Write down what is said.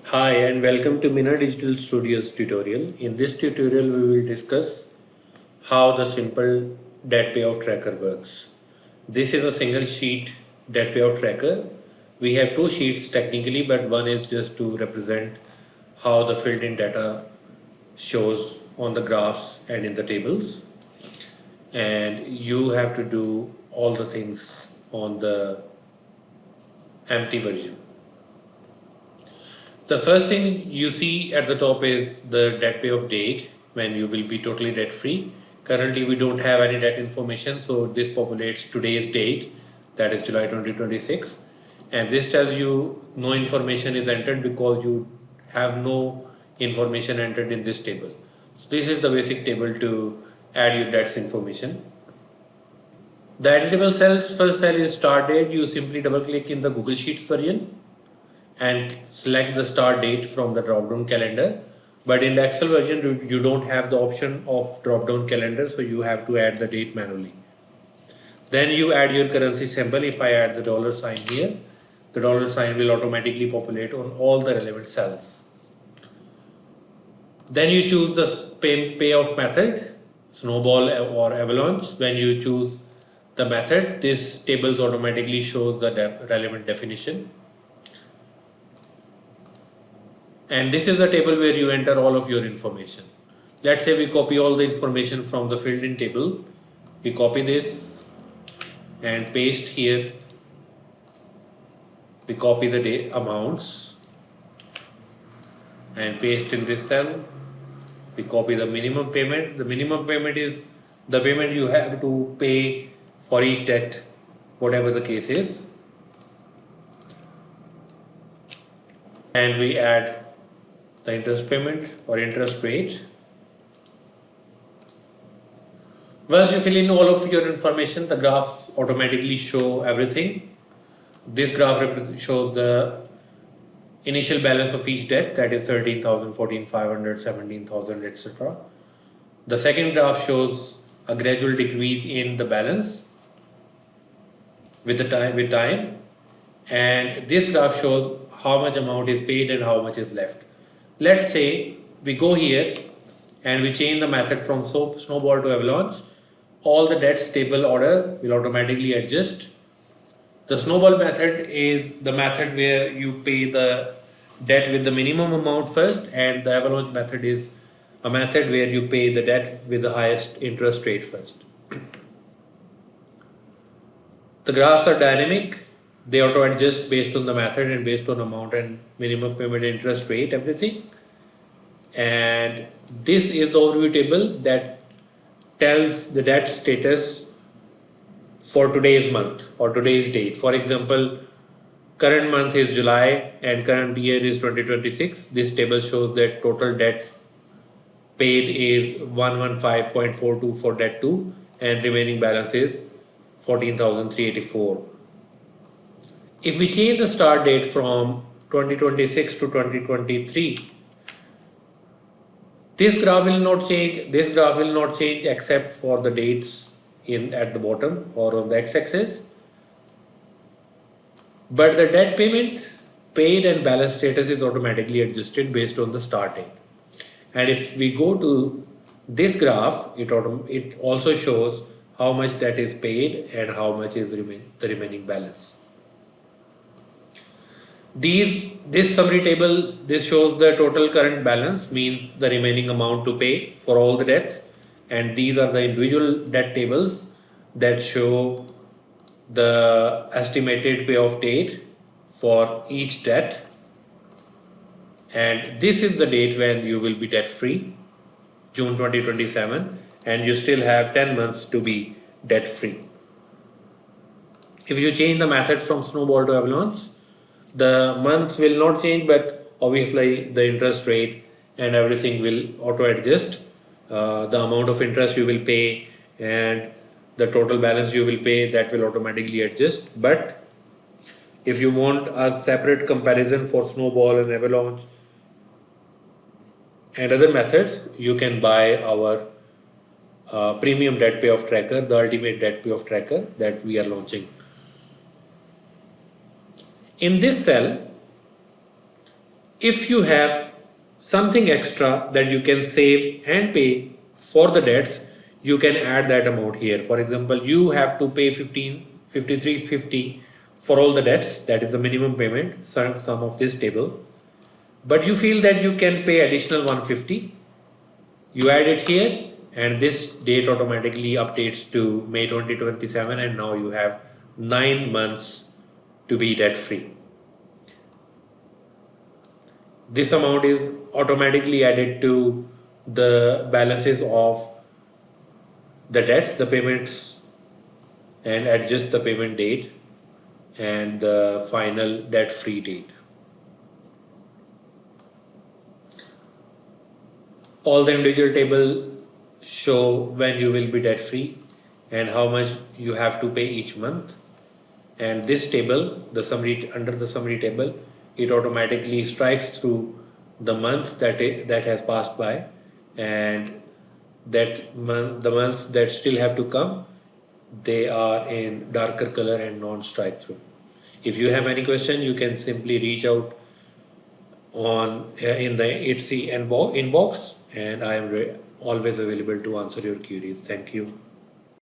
Hi and welcome to Mina Digital Studios tutorial. In this tutorial we will discuss how the simple debt payoff tracker works. This is a single sheet debt payoff tracker. We have two sheets technically, but one is just to represent how the filled in data shows on the graphs and in the tables. And you have to do all the things on the empty version. The first thing you see at the top is the debt payoff date when you will be totally debt free. Currently we don't have any debt information, so this populates today's date, that is July 2026, and this tells you no information is entered because you have no information entered in this table. So this is the basic table to add your debts information. The editable cells, first cell is start date. You simply double click in the Google Sheets version and select the start date from the drop down calendar. But in the Excel version, you don't have the option of drop down calendar, so you have to add the date manually. Then you add your currency symbol. If I add the dollar sign here, the dollar sign will automatically populate on all the relevant cells. Then you choose the payoff method, snowball or avalanche. When you choose the method, this table automatically shows the relevant definition. And this is a table where you enter all of your information. Let's say we copy all the information from the filled in table. We copy this and paste here. We copy the amounts and paste in this cell. We copy the minimum payment. The minimum payment is the payment you have to pay for each debt, whatever the case is. And we add the interest payment or interest rate. Once you fill in all of your information, the graphs automatically show everything. This graph shows the initial balance of each debt, that is 13,000, 14,500, 17,000, etc. The second graph shows a gradual decrease in the balance with time, and this graph shows how much amount is paid and how much is left. Let's say we go here and we change the method from snowball to avalanche. All the debts table order will automatically adjust. The snowball method is the method where you pay the debt with the minimum amount first, and the avalanche method is a method where you pay the debt with the highest interest rate first. The graphs are dynamic. They auto adjust based on the method and based on amount and minimum payment, interest rate, everything. And this is the overview table that tells the debt status for today's month or today's date. For example, current month is July and current year is 2026. This table shows that total debt paid is 115.42 for debt 2 and remaining balance is 14,384. If we change the start date from 2026 to 2023, this graph will not change. This graph will not change except for the dates at the bottom or on the x-axis. But the debt payment, paid and balance status is automatically adjusted based on the start date. And if we go to this graph, it also shows how much debt is paid and how much is the remaining balance. This summary table, this shows the total current balance, means the remaining amount to pay for all the debts, and these are the individual debt tables that show the estimated payoff date for each debt, and this is the date when you will be debt free, June 2027, and you still have 10 months to be debt free. If you change the method from snowball to avalanche, the months will not change, but obviously the interest rate and everything will auto adjust. The amount of interest you will pay and the total balance you will pay, that will automatically adjust. But if you want a separate comparison for snowball and avalanche and other methods, you can buy our premium debt payoff tracker, the ultimate debt payoff tracker that we are launching. In this cell, If you have something extra that you can save and pay for the debts, you can add that amount here. For example, you have to pay 53.50 for all the debts, that is the minimum payment, sum of this table. But you feel that you can pay additional 150, you add it here, and this date automatically updates to May 2027, and now you have 9 months to be debt free. This amount is automatically added to the balances of the debts, the payments, and adjust the payment date and the final debt free date. All the individual table show when you will be debt free and how much you have to pay each month. And this table, the summary, under the summary table, it automatically strikes through the month that has passed by, and that month, the months that still have to come, they are in darker color and non-strike through. If you have any question, you can simply reach out on in the HC inbox, and I am always available to answer your queries. Thank you.